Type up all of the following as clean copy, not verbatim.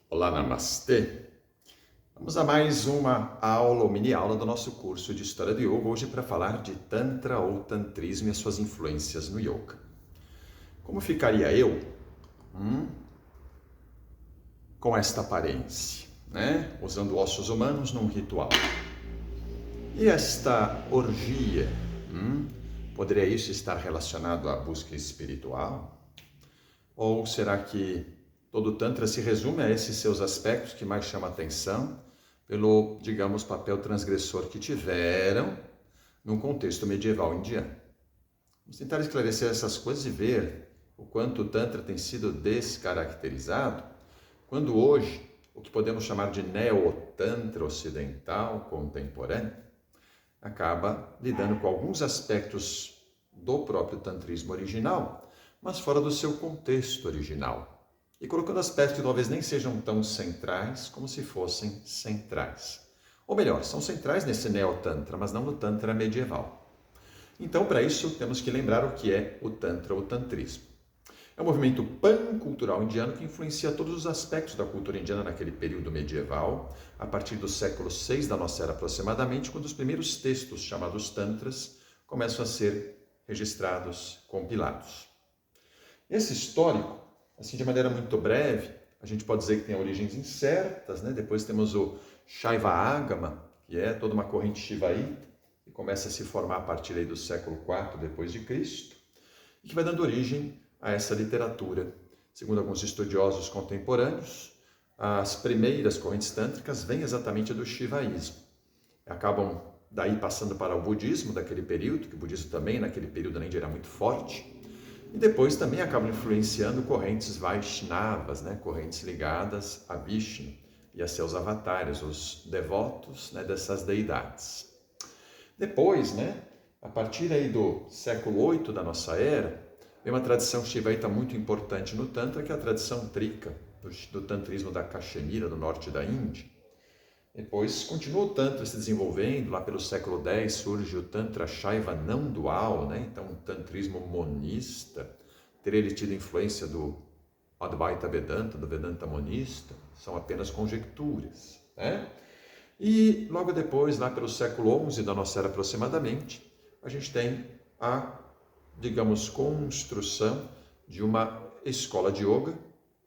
Olá, Namastê! Vamos a mais uma aula ou mini aula do nosso curso de História do Yoga, hoje para falar de Tantra ou Tantrismo e as suas influências no Yoga. Como ficaria eu com esta aparência, né? Usando ossos humanos num ritual? E esta orgia, poderia isso estar relacionado à busca espiritual? Ou será que todo o Tantra se resume a esses seus aspectos que mais chamam a atenção pelo, digamos, papel transgressor que tiveram num contexto medieval indiano? Vamos tentar esclarecer essas coisas e ver o quanto o Tantra tem sido descaracterizado, quando hoje o que podemos chamar de neo-Tantra ocidental contemporâneo acaba lidando com alguns aspectos do próprio tantrismo original, mas fora do seu contexto original, e colocando aspectos que talvez nem sejam tão centrais como se fossem centrais. Ou melhor, são centrais nesse neo-tantra, mas não no tantra medieval. Então, para isso, temos que lembrar o que é o tantra ou tantrismo. É um movimento pancultural indiano que influencia todos os aspectos da cultura indiana naquele período medieval, a partir do século VI da nossa era aproximadamente, quando os primeiros textos chamados tantras começam a ser registrados, compilados. Esse histórico, assim de maneira muito breve, a gente pode dizer que tem origens incertas, né? Depois temos o Shaiva Agama, que é toda uma corrente shivaíta, que começa a se formar a partir aí do século IV depois de Cristo, e que vai dando origem a essa literatura. Segundo alguns estudiosos contemporâneos, as primeiras correntes tântricas vêm exatamente do shivaísmo. Acabam daí passando para o budismo daquele período, que o budismo também naquele período na Índia era muito forte, e depois também acabam influenciando correntes Vaishnavas, né? Correntes ligadas a Vishnu e a seus avatares, os devotos, né, dessas deidades. Depois, né, a partir aí do século VIII da nossa era, vem uma tradição shivaíta muito importante no Tantra, que é a tradição Trika, do tantrismo da Caxemira, do norte da Índia. Depois continua o Tantra se desenvolvendo, lá pelo século X surge o Tantra Shaiva não dual, né? Então um tantrismo monista, teria ele tido influência do Advaita Vedanta, do Vedanta monista, são apenas conjecturas, né? E logo depois, lá pelo século XI da nossa era aproximadamente, a gente tem a, digamos, construção de uma escola de yoga,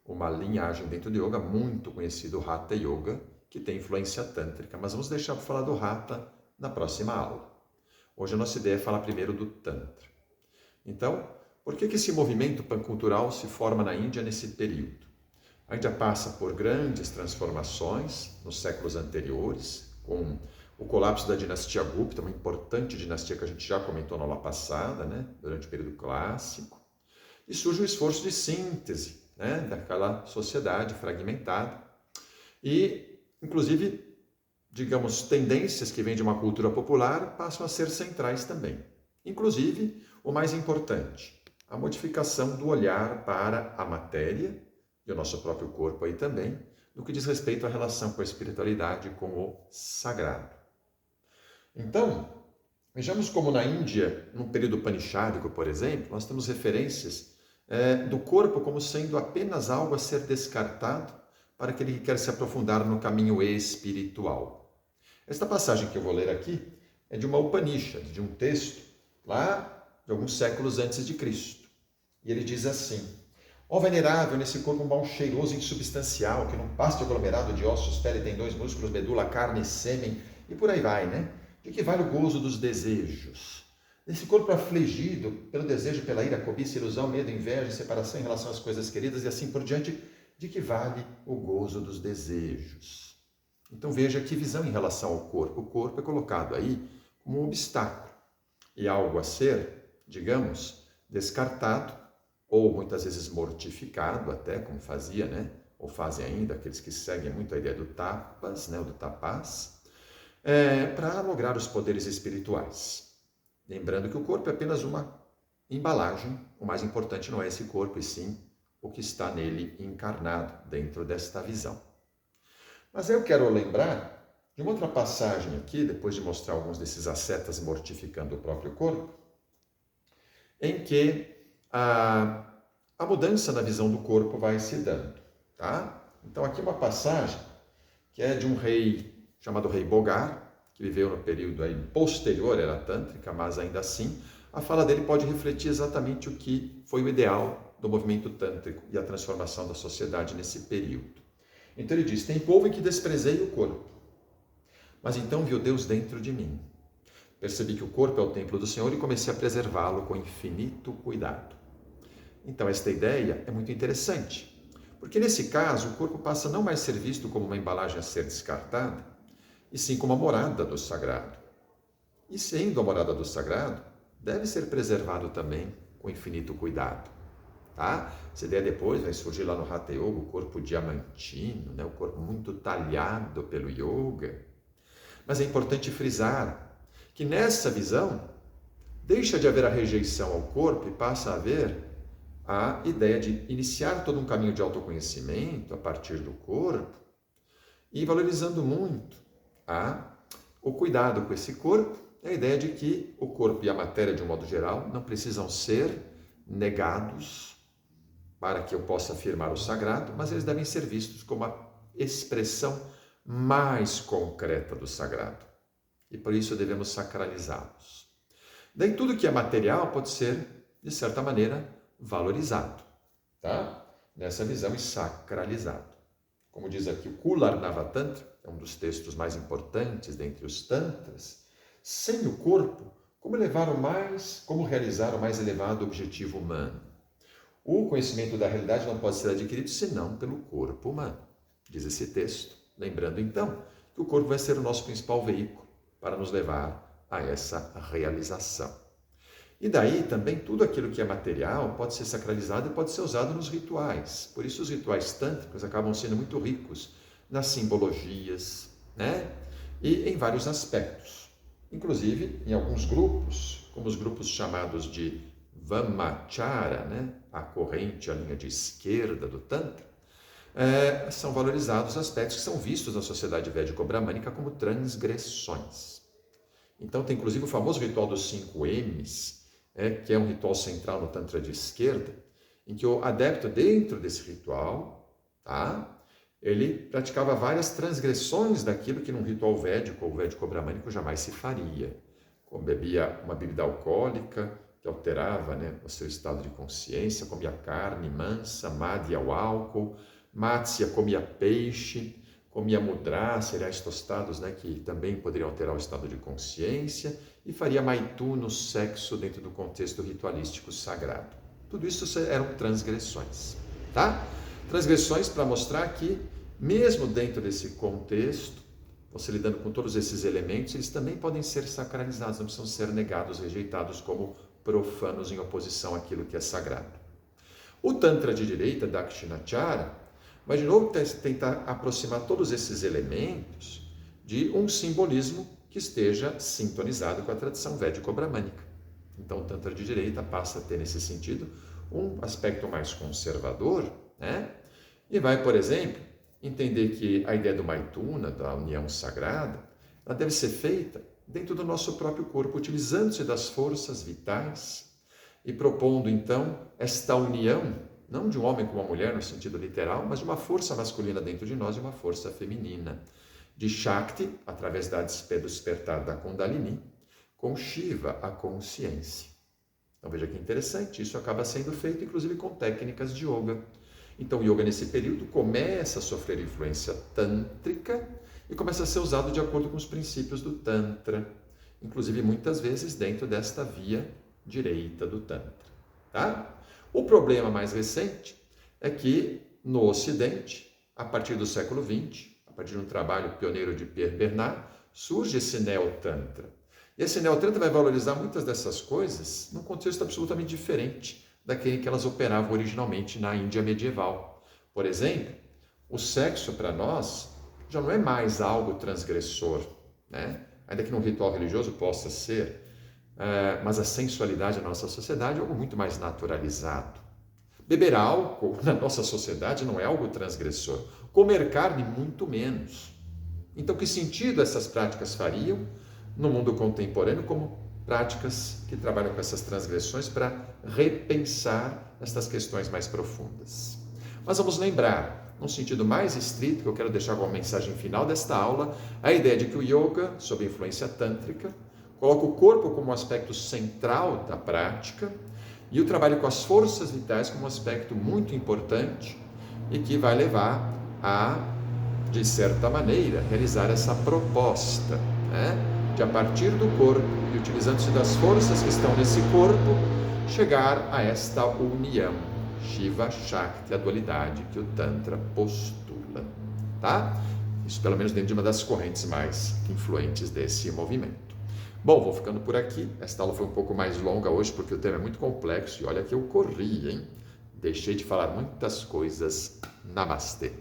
uma linhagem dentro do yoga muito conhecido, o Hatha Yoga, que tem influência tântrica, mas vamos deixar para falar do Hatha na próxima aula. Hoje a nossa ideia é falar primeiro do Tantra. Então, por que esse movimento pancultural se forma na Índia nesse período? A Índia passa por grandes transformações nos séculos anteriores, com o colapso da dinastia Gupta, uma importante dinastia que a gente já comentou na aula passada, né, durante o período clássico, e surge um esforço de síntese, né, daquela sociedade fragmentada e, inclusive, digamos, tendências que vêm de uma cultura popular passam a ser centrais também. Inclusive, o mais importante, a modificação do olhar para a matéria e o nosso próprio corpo aí também, no que diz respeito à relação com a espiritualidade, com o sagrado. Então, vejamos como na Índia, no período panichádico, por exemplo, nós temos referências do corpo como sendo apenas algo a ser descartado para aquele que quer se aprofundar no caminho espiritual. Esta passagem que eu vou ler aqui é de uma Upanishad, de um texto lá de alguns séculos antes de Cristo. E ele diz assim: ó venerável, nesse corpo um mal cheiroso e insubstancial, que num pasto aglomerado de ossos, pele, tendões, músculos, medula, carne, sêmen, e por aí vai, né? De que vale o gozo dos desejos? Nesse corpo afligido pelo desejo, pela ira, cobiça, ilusão, medo, inveja, separação em relação às coisas queridas e assim por diante, de que vale o gozo dos desejos? Então veja que visão em relação ao corpo. O corpo é colocado aí como um obstáculo e algo a ser, digamos, descartado ou muitas vezes mortificado até, como fazia, né? Ou fazem ainda aqueles que seguem muito a ideia do tapas, né? Ou do tapas, para lograr os poderes espirituais. Lembrando que o corpo é apenas uma embalagem, o mais importante não é esse corpo, e sim o que está nele encarnado dentro desta visão. Mas eu quero lembrar de uma outra passagem aqui, depois de mostrar alguns desses ascetas mortificando o próprio corpo, em que a mudança na visão do corpo vai se dando, tá? Então aqui uma passagem que é de um rei chamado rei Bogar, que viveu no período aí posterior à era tântrica, mas ainda assim a fala dele pode refletir exatamente o que foi o ideal do movimento tântrico e a transformação da sociedade nesse período. Então ele diz: tem povo em que desprezei o corpo, mas então viu Deus dentro de mim. Percebi que o corpo é o templo do Senhor e comecei a preservá-lo com infinito cuidado. Então esta ideia é muito interessante, porque nesse caso o corpo passa a não mais ser visto como uma embalagem a ser descartada, e sim como a morada do sagrado. E sendo a morada do sagrado, deve ser preservado também com infinito cuidado. Tá? Essa ideia depois vai surgir lá no Hatha Yoga, o corpo diamantino, né? O corpo muito talhado pelo yoga. Mas é importante frisar que nessa visão, deixa de haver a rejeição ao corpo e passa a haver a ideia de iniciar todo um caminho de autoconhecimento a partir do corpo e valorizando muito o cuidado com esse corpo, é a ideia de que o corpo e a matéria, de um modo geral, não precisam ser negados para que eu possa afirmar o sagrado, mas eles devem ser vistos como a expressão mais concreta do sagrado. E por isso devemos sacralizá-los. Daí tudo que é material pode ser, de certa maneira, valorizado, tá? Nessa visão e sacralizado. Como diz aqui o Kularnava Tantra, é um dos textos mais importantes dentre os tantras, sem o corpo, como realizar o mais elevado objetivo humano? O conhecimento da realidade não pode ser adquirido senão pelo corpo humano, diz esse texto. Lembrando então que o corpo vai ser o nosso principal veículo para nos levar a essa realização. E daí também tudo aquilo que é material pode ser sacralizado e pode ser usado nos rituais. Por isso os rituais tântricos acabam sendo muito ricos nas simbologias, né? E em vários aspectos. Inclusive em alguns grupos, como os grupos chamados de Vammachara, né? A corrente, a linha de esquerda do Tantra, são valorizados aspectos que são vistos na sociedade védico-bramânica como transgressões. Então tem inclusive o famoso ritual dos 5 M's, que é um ritual central no Tantra de esquerda, em que o adepto, dentro desse ritual, tá? Ele praticava várias transgressões daquilo que num ritual védico ou védico-bramânico jamais se faria. Como bebia uma bebida alcoólica, que alterava, né, o seu estado de consciência, comia carne mansa, madhya o álcool, matsya comia peixe, comia mudra, cereais tostados, né, que também poderiam alterar o estado de consciência, e faria maituna, sexo, dentro do contexto ritualístico sagrado. Tudo isso eram transgressões, tá? Transgressões para mostrar que, mesmo dentro desse contexto, você lidando com todos esses elementos, eles também podem ser sacralizados, não precisam ser negados, rejeitados como profanos em oposição àquilo que é sagrado. O Tantra de direita, Dakshinachara, vai de novo tentar aproximar todos esses elementos de um simbolismo que esteja sintonizado com a tradição védico-bramânica. Então o Tantra de direita passa a ter, nesse sentido, um aspecto mais conservador, né? E vai, por exemplo, entender que a ideia do Maituna, da união sagrada, ela deve ser feita dentro do nosso próprio corpo, utilizando-se das forças vitais e propondo, então, esta união, não de um homem com uma mulher no sentido literal, mas de uma força masculina dentro de nós e uma força feminina, de Shakti, através do despertar da Kundalini, com Shiva, a consciência. Então veja que interessante, isso acaba sendo feito inclusive com técnicas de yoga. Então o yoga nesse período começa a sofrer influência tântrica e começa a ser usado de acordo com os princípios do Tantra, inclusive muitas vezes dentro desta via direita do Tantra. Tá? O problema mais recente é que no Ocidente, a partir do século XX, a partir de um trabalho pioneiro de Pierre Bernard, surge esse Neo-Tantra. E esse Neo-Tantra vai valorizar muitas dessas coisas num contexto absolutamente diferente daquele que elas operavam originalmente na Índia medieval. Por exemplo, o sexo para nós já não é mais algo transgressor, né? Ainda que num ritual religioso possa ser, mas a sensualidade na nossa sociedade é algo muito mais naturalizado. Beber álcool na nossa sociedade não é algo transgressor. Comer carne, muito menos. Então, que sentido essas práticas fariam no mundo contemporâneo como práticas que trabalham com essas transgressões para repensar estas questões mais profundas? Mas vamos lembrar num sentido mais estrito, que eu quero deixar como mensagem final desta aula, a ideia de que o yoga, sob influência tântrica, coloca o corpo como um aspecto central da prática e o trabalho com as forças vitais como um aspecto muito importante e que vai levar a, de certa maneira, realizar essa proposta, né? De a partir do corpo e utilizando-se das forças que estão nesse corpo, chegar a esta união, Shiva Shakti, a dualidade que o Tantra postula, tá? Isso pelo menos dentro de uma das correntes mais influentes desse movimento. Bom, vou ficando por aqui. Esta aula foi um pouco mais longa hoje porque o tema é muito complexo e olha que eu corri, hein? Deixei de falar muitas coisas. Namastê.